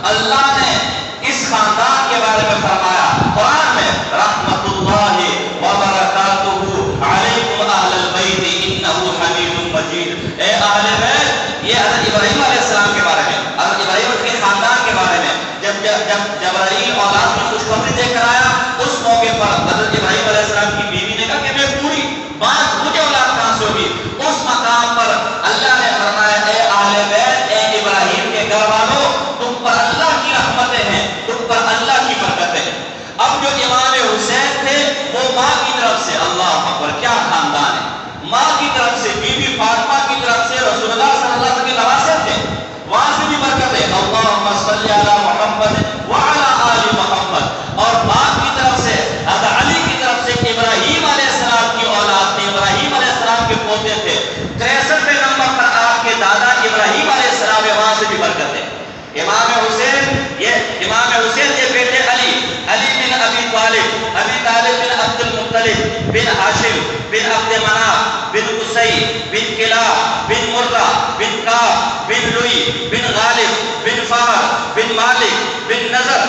اللہ نے اس خاندان کے بارے میں فرمایا قرآن میں رحمت اللہ وبرکاتہ علیکم اہل البیت انہ حمید مجید. اے اہل بیت، یہ حضرت ابراہیم علیہ السلام کے بارے میں، حضرت ابراہیم کے خاندان کے بارے میں جب جبرائیل اولاد کی خوشخبری دے کر آیا، اس موقع پر حضرت ابراہیم علیہ السلام کی بیوی نے کہا کہ میں پوری بات، مجھے اولاد کہاں سے ہوگی؟ اس مقام پر اللہ نے فرمایا اے اہل بیت، اے ابراہیم کے گھر والوں، تم پر اللہ کی رحمتیں ہیں، تم پر اللہ کی برکتیں ہیں. اب جو امام حسین تھے وہ ماں کی طرف سے، اللہ اکبر، کیا خاندان ہے، ماں کی طرف سے، بی بی فاطمہ کی طرف سے رسول اللہ صلی اللہ علیہ وسلم کے نواسے تھے، وہاں سے بھی برکت ہے، اللہم صلی علی محمد وعلی آل محمد. اور باپ کی طرف سے حضرت علی کی طرف سے ابراہیم علیہ السلام کی اولاد تھے، ابراہیم علیہ السلام کے پوتے تھے. 63 نمبر پر آپ کے دادا ابراہیم علیہ السلام ہے، وہاں سے بھی برکت ہے. امام حسین یہ بیٹے علی بن ابی طالب، ابی طالب بن عبد المطلب بن ہاشم بن عبد مناف بن قصی بن کلاب بن مرہ بن کعب بن لوئی بن غالب بن فہر بن مالک بن نضر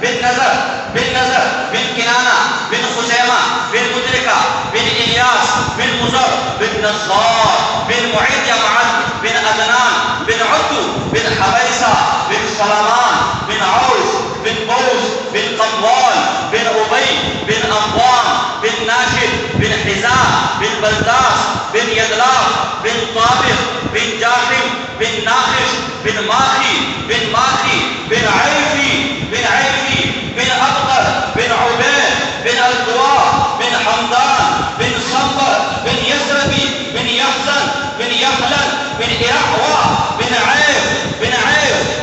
بن کنانہ بن خزیمہ بن مدرکہ بن الیاس بن مضر بن نصار بن معید یا معد بن عدنان بن عدو بن حبیسہ بن سلمان بن عوس بن بوس بن قموال بن عبی بن اموان بن ناشد بن حزام بن بلداس بن یدلاف بن طابق بن جاحم بن ناخش بن ماخی بن عیفی بن ابقر بن عبید بن القوا بن حمدان بن صبر بن یسربی بن یحزن بن یحلن بن ارعوا بن عیف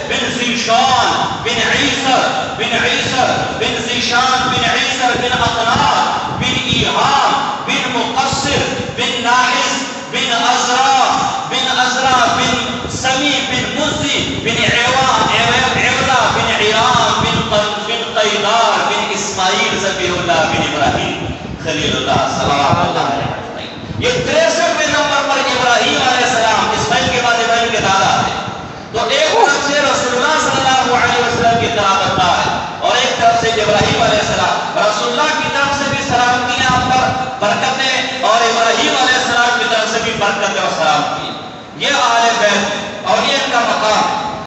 بن زیشان بن عیسر بن زیشان بن عیسر بن اقنار بن ایحام بن مقصر بن ناحس بن ازرا بن سمی بن مزی بن عوضہ بن عرام بن قیدار بن اسماعیل ذبیح اللہ بن ابراہیم خلیل اللہ صلوات اللہ علیہ. یہ 63 نمبر پر ابراہیم علیہ السلام، اسماعیل کے بعد ابراہیم کے دادا تھے. تو ایک طرف سے رسول اللہ صلی اللہ علیہ وسلم کی قرابت دار ہے، اور ایک طرف سے ابراہیم علیہ السلام. رسول اللہ کی طرف سے بھی سلامتیاں آپ پر، برکتیں، اور ابراہیم علیہ السلام کی طرف سے بھی برکتیں اور سلامتیاں. یہ اہل بیت